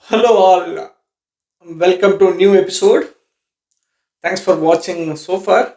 Hello, all. Welcome to a new episode. Thanks for watching so far.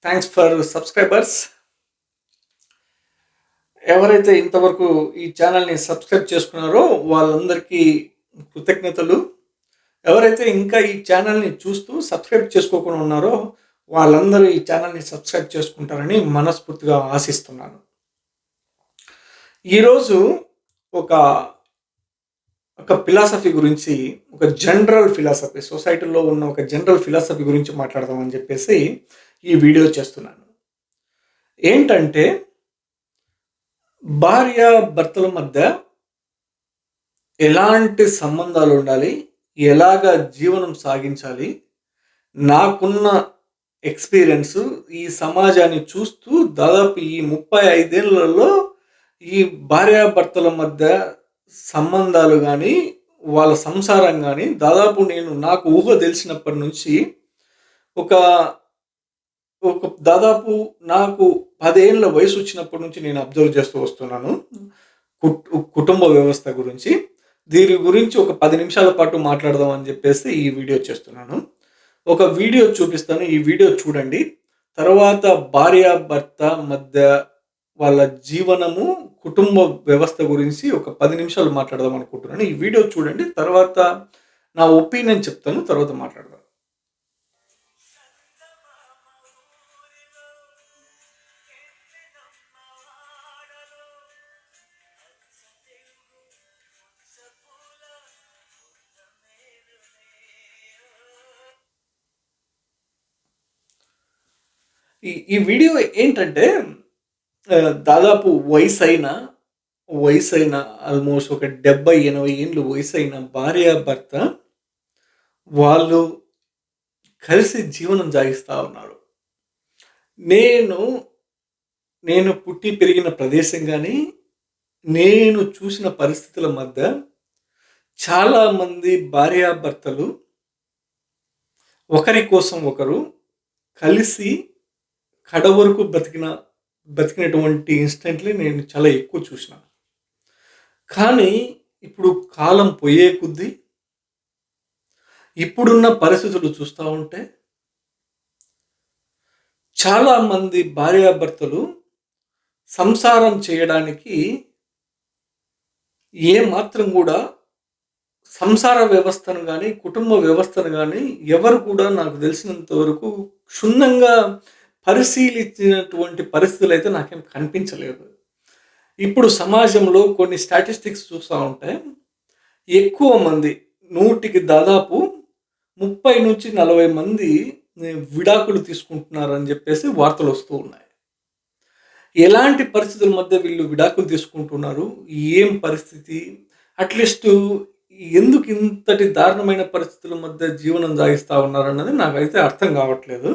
Thanks for subscribers. ఎవరైతే ఇంతవరకు ఈ ఛానల్ని subscribe చేసుకున్నారో వాళ్ళందరికీ కృతజ్ఞతలు. ఎవరైతే ఇంకా ఈ ఛానల్ని చూస్తూ సబ్స్క్రైబ్ చేసుకోకుండా ఉన్నారో వాళ్ళందరూ ఈ ఛానల్ని సబ్స్క్రైబ్ చేసుకుంటారని మనస్ఫూర్తిగా ఆశిస్తున్నాను. ఈరోజు ఒక ఒక ఫిలాసఫీ గురించి, ఒక జనరల్ ఫిలాసఫీ, సొసైటీలో ఉన్న ఒక జనరల్ ఫిలాసఫీ గురించి మాట్లాడదామని చెప్పేసి ఈ వీడియో చేస్తున్నాను. ఏంటంటే, భార్య భర్తల మధ్య ఎలాంటి సంబంధాలు ఉండాలి, ఎలాగా జీవనం సాగించాలి, నాకున్న ఎక్స్పీరియన్స్ ఈ సమాజాన్ని చూస్తూ దాదాపు ఈ 35 ఏళ్లలో ఈ భార్యాభర్తల మధ్య సంబంధాలు కానీ, వాళ్ళ సంసారం కానీ దాదాపు నాకు ఊహ తెలిసినప్పటి నుంచి ఒక ఒక దాదాపు నాకు 10 ఏళ్ల వయసు వచ్చినప్పటి నుంచి నేను అబ్జర్వ్ చేస్తూ వస్తున్నాను కుటుంబ వ్యవస్థ గురించి. దీని గురించి ఒక 10 నిమిషాల పాటు మాట్లాడదాం అని చెప్పేసి ఈ వీడియో చేస్తున్నాను. ఒక వీడియో చూపిస్తాను, ఈ వీడియో చూడండి. తర్వాత భార్యాభర్త మధ్య వాళ్ళ జీవనము, కుటుంబ వ్యవస్థ గురించి ఒక 10 నిమిషాలు మాట్లాడదాం అనుకుంటున్నాను. ఈ వీడియో చూడండి, తర్వాత నా ఒపీనియన్ చెప్తాను, తర్వాత మాట్లాడదాం. ఈ వీడియో ఏంటంటే, దాదాపు వయసైన ఆల్మోస్ట్ ఒక 70-80 ఏండ్లు వయసైన భార్యాభర్త వాళ్ళు కలిసి జీవనం సాగిస్తా ఉన్నారు. నేను పుట్టి పెరిగిన ప్రదేశం గానీ, నేను చూసిన పరిస్థితుల మధ్య చాలామంది భార్యాభర్తలు ఒకరి కోసం ఒకరు కలిసి కడవరకు బతికినటువంటి ఇన్స్టెంట్‌లీ నేను చాలా ఎక్కువ చూసినాను. కానీ ఇప్పుడు కాలం పోయే కొద్దీ, ఇప్పుడున్న పరిస్థితులు చూస్తా ఉంటే చాలామంది భార్యాభర్తలు సంసారం చేయడానికి ఏమాత్రం కూడా సంసార వ్యవస్థను గానీ, కుటుంబ వ్యవస్థను గానీ ఎవరు కూడా నాకు తెలిసినంత వరకు క్షుణ్ణంగా పరిశీలించినటువంటి పరిస్థితులైతే నాకేం కనిపించలేదు. ఇప్పుడు సమాజంలో కొన్ని స్టాటిస్టిక్స్ చూస్తా ఉంటే ఎక్కువ మంది, 100కి దాదాపు 30-40 మంది విడాకులు తీసుకుంటున్నారని చెప్పేసి వార్తలు వస్తూ ఉన్నాయి. ఎలాంటి పరిస్థితుల మధ్య వీళ్ళు విడాకులు తీసుకుంటున్నారు? ఏం పరిస్థితి? అట్‌లీస్ట్ ఎందుకు ఇంతటి దారుణమైన పరిస్థితుల మధ్య జీవనం సాగిస్తా ఉన్నారన్నది నాకైతే అర్థం కావట్లేదు.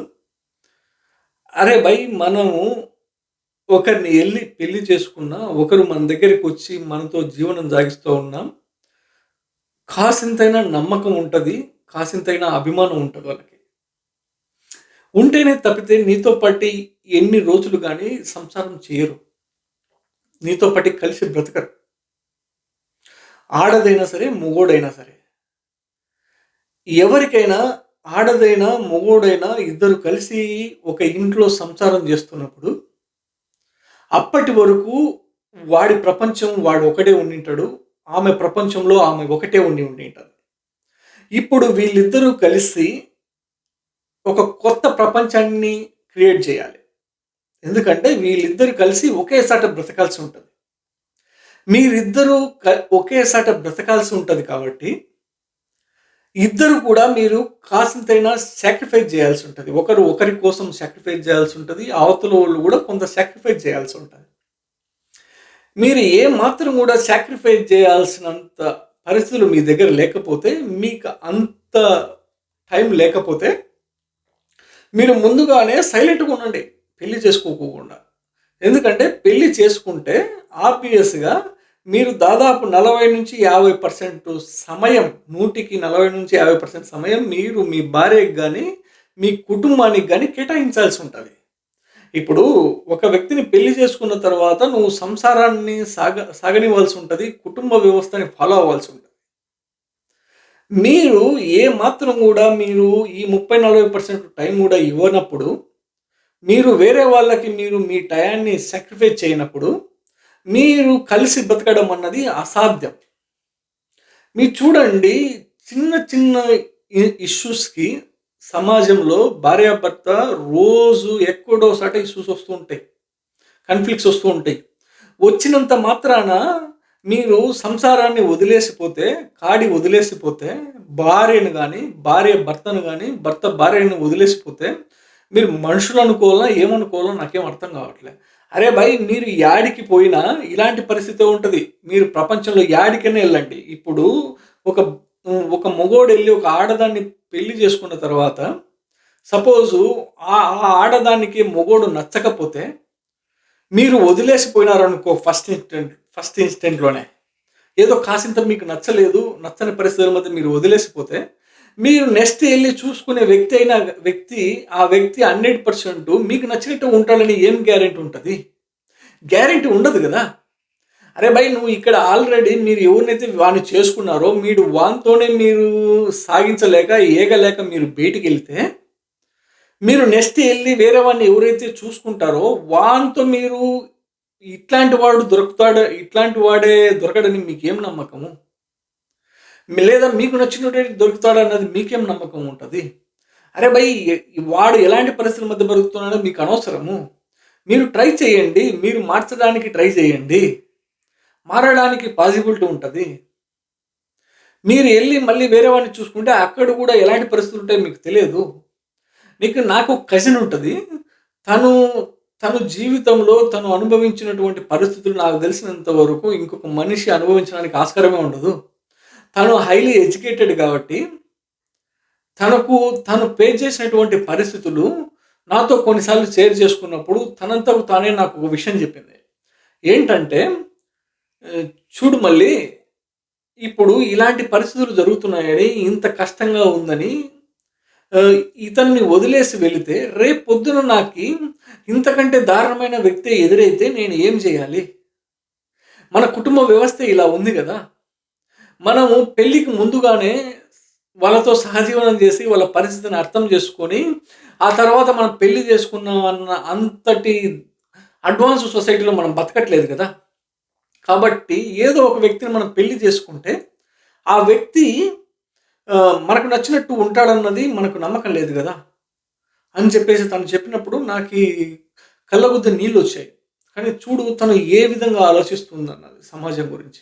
అరే భయ్! మనము ఒకరిని పెళ్లి చేసుకున్నా, ఒకరు మన దగ్గరికొచ్చి మనతో జీవనం సాగిస్తూ ఉన్నాం. కాసింతైనా నమ్మకం ఉంటది, కాసింతైనా అభిమానం ఉంటది వాళ్ళకి. ఉంటేనే తప్పితే నీతో పాటి ఎన్ని రోజులు గానీ సంసారం చేయరు. నీతో పాటి కలిసి బ్రతకరు. ఆడదైనా సరే, మొగోడైనా సరే. ఎవరికైనా ఆడదైనా, మొగోడైనా ఇద్దరు కలిసి ఒక ఇంట్లో సంసారం చేస్తున్నప్పుడు అప్పటి వరకు వాడి ప్రపంచం వాడు ఒకడే ఉండింటాడు. ఆమె ప్రపంచంలో ఆమె ఒకటే ఉండింటది. ఇప్పుడు వీళ్ళిద్దరూ కలిసి ఒక కొత్త ప్రపంచాన్ని క్రియేట్ చేయాలి. ఎందుకంటే వీళ్ళిద్దరూ కలిసి ఒకేసాట బ్రతకాల్సి ఉంటది. మీరిద్దరూ ఒకేసాట బ్రతకాల్సి ఉంటది కాబట్టి ఇద్దరు కూడా మీరు కాసింతైనా సాక్రిఫైస్ చేయాల్సి ఉంటది. ఒకరి కోసం సాక్రిఫైస్ చేయాల్సి ఉంటది. అవతల వాళ్ళు కూడా కొంత సాక్రిఫైస్ చేయాల్సి ఉంటది. మీరు మాత్రం కూడా సాక్రిఫైస్ చేయాల్సినంత పరిస్థితులు మీ దగ్గర లేకపోతే, మీకు అంత టైం లేకపోతే మీరు ముందుగానే సైలెంట్‌గా ఉండండి పెళ్లి చేసుకోకుండా. ఎందుకంటే పెళ్లి చేసుకుంటే ఆబ్వియస్‌గా మీరు దాదాపు 40-50% సమయం, 100-40-50% సమయం మీరు మీ భార్యకి గానీ, మీ కుటుంబానికి గానీ కేటాయించాల్సి ఉంటది. ఇప్పుడు ఒక వ్యక్తిని పెళ్లి చేసుకున్న తర్వాత నువ్వు సంసారాన్ని సాగనివ్వాల్సి ఉంటది. కుటుంబ వ్యవస్థని ఫాలో అవ్వాల్సి ఉంటది. మీరు ఏ మాత్రం గూడా మీరు ఈ 30, 40% టైం గూడా ఇవ్వనప్పుడు, మీరు వేరే వాళ్ళకి మీరు మీ టయాన్ని సాక్రిఫైస్ చేయనప్పుడు, మీరు కలిసి బతకడం అన్నది అసాధ్యం. మీరు చూడండి, చిన్న చిన్న ఇష్యూస్‌కి సమాజంలో భార్యాభర్త రోజు ఎక్కడో చోట ఇష్యూస్ వస్తూ ఉంటాయి. కాన్‌ఫ్లిక్ట్స్ వస్తూ ఉంటాయి. వచ్చినంత మాత్రాన మీరు సంసారాన్ని వదిలేసిపోతే, వదిలేసిపోతే, భార్యను గాని, భార్య భర్తను గాని, భర్త భార్యను వదిలేసిపోతే, మీరు మనుషులనుకోవాలా, ఏమనుకోవాలో నాకేం అర్థం కావట్లే. అరే భాయ్! మీరు యాడికి పోయినా ఇలాంటి పరిస్థితే ఉంటది. మీరు ప్రపంచంలో యాడికైనా ఎళ్ళండి. ఇప్పుడు ఒక ఒక మొగోడెళ్లి ఒక ఆడదాన్ని పెళ్లి చేసుకున్న తర్వాత, సపోజు ఆ ఆడదానికి మొగోడు నచ్చకపోతే మీరు వదిలేసిపోయినారనుకో ఫస్ట్ ఇన్‌స్టెంట్‌లోనే. ఏదో కాసింత మీకు నచ్చలేదు, నచ్చని పరిస్థితుల మధ్య మీరు వదిలేసిపోతే, మీరు నెక్స్ట్ ఎళ్లి చూసుకునే ఆ వ్యక్తి 100% మీకు నచ్చినట్టు ఉంటాడని ఏం గ్యారంటీ ఉంటది? గ్యారంటీ ఉండదు గదా! అరే భాయ్! నువ్వు ఇక్కడ ఆల్రెడీ మీరు ఎవరినైతే వాడిని చేసుకున్నారో, వానితోనే మీరు సాగించలేక, ఏగలేక మీరు బయటికెళ్తే, మీరు నెక్స్ట్ ఎళ్లి వేరే వాడిని ఎవరైతే చూసుకుంటారో, వానితో మీరు ఇట్లాంటి వాడే దొరకడని మీకేం నమ్మకము? లేదా మీకు నచ్చినోడే దొరుకుతాడన్నది మీకేం నమ్మకం ఉంటది? అరే భయ్! వాడు ఎలాంటి పరిస్థితుల మధ్య బ్రతుకుతున్నాడో మీకు అనవసరము. మీరు ట్రై చేయండి. మీరు మార్చడానికి ట్రై చేయండి. మారడానికి పాజిబిలిటీ ఉంటది. మీరు ఎళ్లి మళ్ళీ వేరే వాడిని చూసుకుంటే అక్కడ గూడా ఎలాంటి పరిస్థితులుంటాయో మీకు తెలియదు. నాకు ఒక కజిన్ ఉంటది. తను, తను జీవితంలో తను అనుభవించినటువంటి పరిస్థితులు నాకు తెలిసినంత వరకు ఇంకొక మనిషి అనుభవించడానికి ఆస్కారమే ఉండదు. తను హైలీ ఎడ్యుకేటెడ్ కాబట్టి, తను ఫేస్ చేసినటువంటి పరిస్థితులు నాతో కొన్నిసార్లు షేర్ చేసుకున్నప్పుడు తనంతకు తానే నాకు ఒక విషయం చెప్పింది. ఏంటంటే, ఆహ్, చూడు మల్లి, ఇప్పుడు ఇలాంటి పరిస్థితులు జరుగుతున్నాయని, ఇంత కష్టంగా ఉందని ఆహ్, ఇతన్ని వదిలేసి వెళితే రేపొద్దున నాకి ఇంతకంటే దారుణమైన వ్యక్తి ఎదురైతే నేను ఏం చేయాలి? మన కుటుంబ వ్యవస్థే ఇలా ఉంది గదా! మనము పెళ్ళికి ముందుగానే వాళ్ళతో సహజీవనం చేసి, వాళ్ళ పరిస్థితిని అర్థం చేసుకొని, ఆ తర్వాత మనం పెళ్లి చేసుకున్నాం అన్న అంతటి అడ్వాన్స్ సొసైటీలో మనం బతకట్లేదు గదా! కాబట్టి ఏదో ఒక వ్యక్తిని మనం పెళ్లి చేసుకుంటే, ఆ వ్యక్తి మనకు నచ్చినట్టు ఉంటాడన్నది మనకు నమ్మకం లేదు గదా! అని చెప్పేసి తను చెప్పినప్పుడు నాకీ కళ్ళబుద్ద నీళ్ళొచ్చాయి. కానీ చూడు తను ఏ విధంగా ఆలోచిస్తుందన్నది సమాజం గురించి,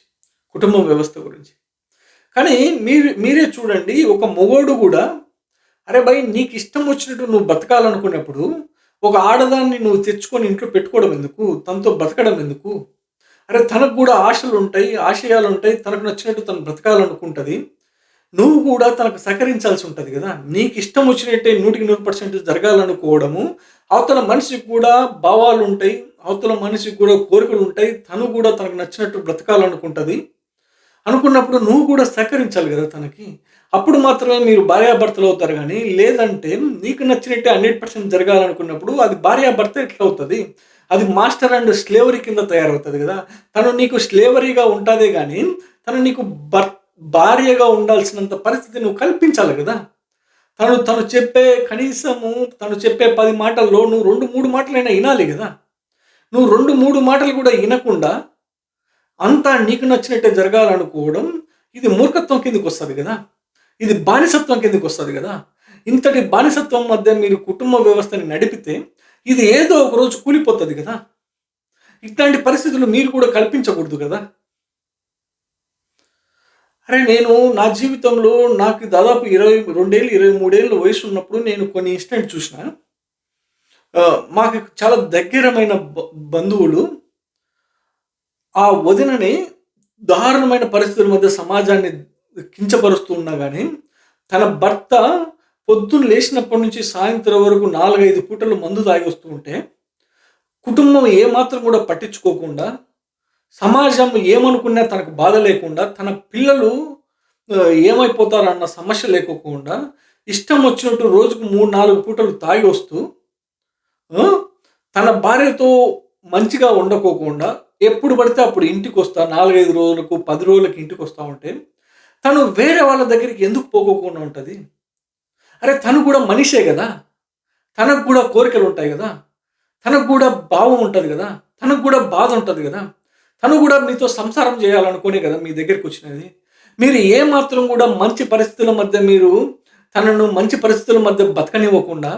కుటుంబ వ్యవస్థ గురించి. కానీ మీరే చూడండి, ఒక మొగోడు గూడా అరే భయ్! నీకిష్టం వచ్చినట్టు నువ్వు బతకాలనుకున్నప్పుడు, ఒక ఆడదాన్ని నువ్వు తెచ్చుకొని ఇంట్లో పెట్టుకోవడం ఎందుకు? తనతో బ్రతకడం ఎందుకు? అరే తనకు గూడా ఆశలుంటాయి, ఆశయాలుంటాయి. తనకు నచ్చినట్టు తను బ్రతకాలనుకుంటది. నువ్వు కూడా తనకు సహకరించాల్సి ఉంటది గదా! నీకిష్టం వచ్చినట్టే 100% జరగాలనుకోవడము, అవతల మనిషికి కూడా భావాలుంటాయి. అవతల మనిషికి కూడా కోరికలుంటాయి. తను గూడా తనకు నచ్చినట్టు బ్రతకాలనుకుంటది. అనుకున్నప్పుడు నువ్వు కూడా సహకరించాలి గదా తనకి. అప్పుడు మాత్రమే మీరు భార్యాభర్తలవుతారు గానీ, లేదంటే నీకు నచ్చినట్టే 100% జరగాలనుకున్నప్పుడు అది భార్యాభర్త ఎట్లవుతది? అది మాస్టర్ అండ్ స్లేవరీ కింద తయారవుతది గదా! తను నీకు స్లేవరీగా ఉంటాదే గానీ, తను నీకు భార్యగా ఉండాల్సినంత పరిస్థితి నువ్వు కల్పించాలి గదా! తను చెప్పే 10 మాటల్లో నువ్వు 2, 3 మాటలైనా ఇనాలి గదా! నువ్వు 2, 3 మాటలు గూడా ఇనకుండా అంతా నీకు నచ్చినట్టే జరగాలనుకోవడం, ఇది మూర్ఖత్వం కిందకొస్తది గదా! ఇది బానిసత్వం కిందకొస్తది గదా! ఇంతటి బానిసత్వం మధ్య మీరు కుటుంబ వ్యవస్థని నడిపితే, ఇది ఏదో ఒక రోజు కూలిపోతది గదా! ఇట్లాంటి పరిస్థితులు మీరు కూడా కల్పించకూడదు గదా! అరే! నేను నా జీవితంలో నాకు దాదాపు 22 ఏళ్ళు, 23 ఏళ్ల వయసున్నప్పుడు నేను కొన్ని ఇన్సిడెంట్ చూషినా. మాకు చాలా దగ్గరమైన బంధువులు ఆ వదినని దారుణమైన పరిస్థితుల మధ్య సమాజాన్ని కించపరుస్తూ ఉన్నా గాని, తన భర్త పొద్దున్న లేచినప్పటి నుంచి సాయంత్రం వరకు 4, 5 పూటలు మందు తాగొస్తూ ఉంటే, కుటుంబం ఏమాత్రం కూడా పట్టించుకోకుండా, సమాజం ఏమనుకున్నా తనకు బాధ లేకుండా, తన పిల్లలు ఏమైపోతారన్న సమస్య లేకోకుండా, ఇష్టం వచ్చినట్టు రోజుకు 3, 4 పూటలు తాగి వస్తూ, ఆ! తన భార్యతో మంచిగా ఉండకోకుండా, ఎప్పుడు పడితే అప్పుడు ఇంటికొస్తా 4, 5 రోజులకు, 10 రోజులకి ఇంటికొస్తా ఉంటే, తను వేరే వాళ్ళ దగ్గరికి ఎందుకు పోకోకుండా ఉంటది? అరే! తను కూడా మనిషే గదా! తనకు కూడా కోరికలుంటాయి గదా! తనకు కూడా భావం ఉంటది గదా! తనకు కూడా బాధ ఉంటది గదా! తను కూడా మీతో సంసారం జేయాలనుకునే గదా మీ దగ్గరికొచ్చినది. మీరు ఏమాత్రం గూడా మంచి పరిస్థితుల మధ్య మీరు తనను మంచి పరిస్థితుల మధ్య బతకనివ్వకుండా,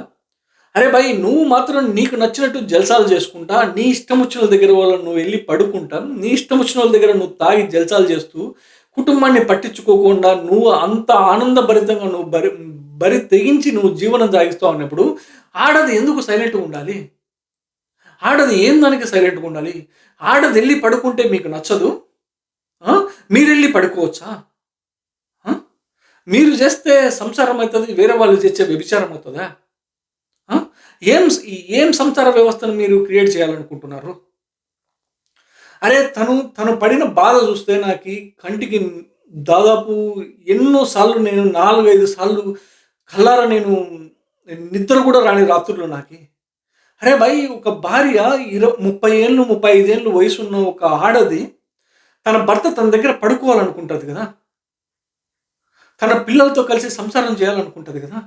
అరే భాయ్! నువ్వు మాత్రం నీకు నచ్చినట్టు జల్సాలు జేసుకుంటా, నీ ఇష్టమొచ్చినోళ్ళ దగ్గర నువ్వెళ్లి పడుకుంటా, నీ ఇష్టమొచ్చినోళ్ళ దగ్గర నువ్వు తాగి జల్సాలు జేస్తూ, కుటుంబాన్ని పట్టించుకోకుండా నువ్వు అంత ఆనందభరితంగా నువ్వు బరి తెగించి నువ్వు జీవనం సాగిస్తావు అన్నప్పుడు, ఆడది ఎందుకు సైలెంట్‌గా ఉండాలి? ఆడది ఏం దానికి సైలెంట్‌గా ఉండాలి? ఆడదెళ్లి పడుకుంటే మీకు నచ్చదు. ఆ! మీరెళ్లి పడుకోవచ్చా? ఆ! మీరు చేస్తే సంసారం అయితది. వేరే వాళ్ళు చేస్తే వ్యభిచారం అవుతదా? ఆ! ఏం సంసార వ్యవస్థను మీరు క్రియేట్ చేయాలనుకుంటున్నారు? అరే! తను పడిన బాధ చూస్తే నాకి కంటికి దాదాపు ఎన్నో సార్లు నేను 4, 5 సార్లు కళ్ళారా నేను నిద్ర కూడా రాని రాత్రులు నాకి. అరే భాయ్! ఒక భార్య 30 ఏళ్ళు, 35 ఏళ్ళు వయసున్న ఒక ఆడది తన భర్త తన దగ్గర పడుకోవాలనుకుంటది గదా! తన పిల్లలతో కలిసి సంసారం చేయాలనుకుంటది గదా!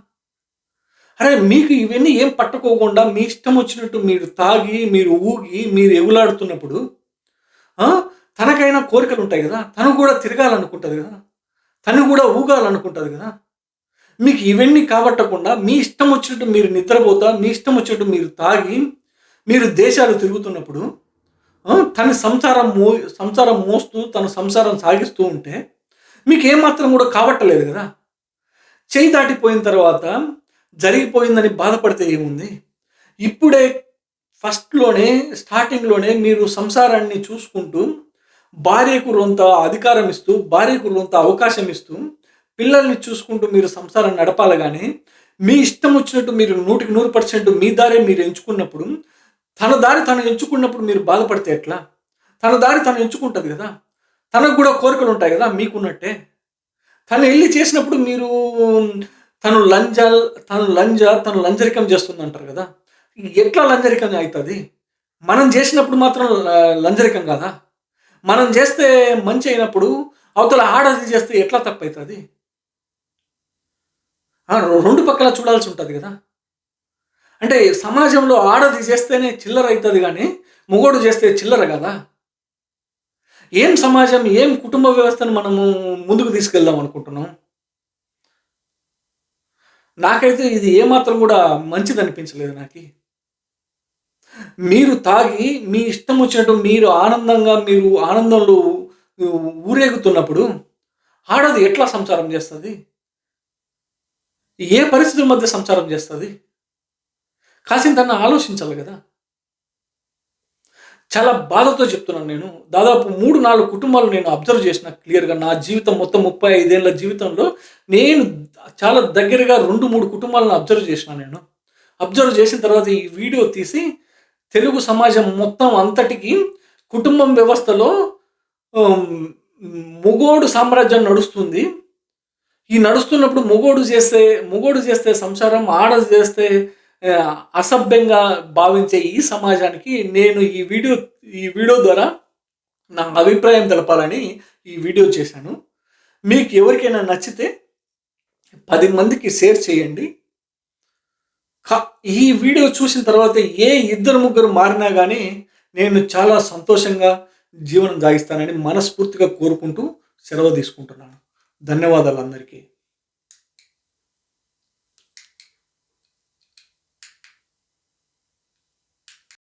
అరే! మీకు ఇవన్నీ ఏం పట్టుకోకుండా మీ ఇష్టం వచ్చినట్టు మీరు తాగి, మీరు ఊగి, మీరు ఎగులాడుతున్నప్పుడు ఆ! తనకైనా కోరికలుంటాయి గదా! తను కూడా తిరగాలనుకుంటది గదా! తను కూడా ఊగాలనుకుంటది గదా! మీకు ఇవన్నీ కాబట్టకుండా మీ ఇష్టం వచ్చినట్టు మీరు నిద్రపోతా, మీ ఇష్టం వచ్చినట్టు మీరు తాగి, మీరు దేశాలు తిరుగుతున్నప్పుడు తను సంసారం మోస్తూ, తను సంసారం సాగిస్తూ ఉంటే, మీకేమాత్రం గూడా కావట్టలేదు గదా! చెయ్యి దాటిపోయిన తర్వాత జరిగిపోయిందని బాధపడితే ఏముంది? ఇప్పుడే ఫస్ట్‌లోనే, స్టార్టింగ్‌లోనే మీరు సంసారాన్ని చూసుకుంటూ, భార్యకు రొంత అధికారం ఇస్తూ, భార్యకు రొంత అవకాశం ఇస్తూ, పిల్లల్ని చూసుకుంటూ మీరు సంసారం నడపాలి గానీ, మీ ఇష్టం వచ్చినట్టు మీరు 100కి 100% మీ దారే మీరు ఎంచుకున్నప్పుడు, తన దారి తను ఎంచుకున్నప్పుడు మీరు బాధపడితే ఎట్లా? తన దారి తను ఎంచుకుంటది గదా! తనకు గూడా కోరికలుంటాయి గదా! మీకున్నట్టే. తను ఎళ్లి చేసినప్పుడు మీరు తను లంజాల్ తను లంజరికం చేస్తుందంటారు గదా! ఎట్లా లంజరికం అయితది? మనం జేసినప్పుడు మాత్రం లంజరికం గాదా? మనం జేస్తే మంచి అయినప్పుడు అవతల ఆడది జేస్తే ఎట్లా తప్పైతది? 2 పక్కల చూడాల్సుంటది గదా! అంటే సమాజంలో ఆడది జేస్తేనే చిల్లర అయితది గానీ, మొగోడు జేస్తే చిల్లర గదా! ఏం సమాజం, ఏం కుటుంబ వ్యవస్థను మనము ముందుకు తీసుకెళ్దాం అనుకుంటున్నాం? నాకైతే ఇది ఏమాత్రం గూడా మంచిదనిపించలేదు నాకి. మీరు తాగి మీ ఇష్టం వచ్చినట్టు మీరు ఆనందంలో ఊరేగుతున్నప్పుడు ఆడది ఎట్లా సంసారం జేస్తది? ఏ పరిస్థితుల మధ్య సంసారం జేస్తది? కాసింతన్నా ఆలోచించాలి గదా! చాలా బాధతో చెప్తున్నాను నేను. దాదాపు 3, 4 కుటుంబాలు నేను అబ్జర్వ్ చేసిన క్లియర్‌గా. నా జీవితం మొత్తం 35 ఏళ్ల జీవితంలో నేను చాలా దగ్గరగా 2, 3 కుటుంబాలను అబ్జర్వ్ చేసినా నేను. అబ్జర్వ్ చేసిన తర్వాత ఈ వీడియో తీసి తెలుగు సమాజం మొత్తం అంతటికి కుటుంబం వ్యవస్థలో ఆహ్, మొగోడు సామ్రాజ్యం నడుస్తుంది. ఈ నడుస్తున్నప్పుడు మొగోడు చేస్తే సంసారం, ఆడది చేస్తే అసభ్యంగా భావించే ఈ సమాజానికి నేను ఈ వీడియో ద్వారా నా అభిప్రాయం తెలపాలని ఈ వీడియో చేశాను. మీకు ఎవరికైనా నచ్చితే 10 మందికి షేర్ చేయండి. క ఈ వీడియో చూసిన తర్వాత ఇద్దరు, ముగ్గురు మారినా గానీ నేను చాలా సంతోషంగా జీవనం సాగిస్తానని మనస్ఫూర్తిగా కోరుకుంటూ సెలవు తీసుకుంటున్నాను. ధన్యవాదాలు అందరికీ.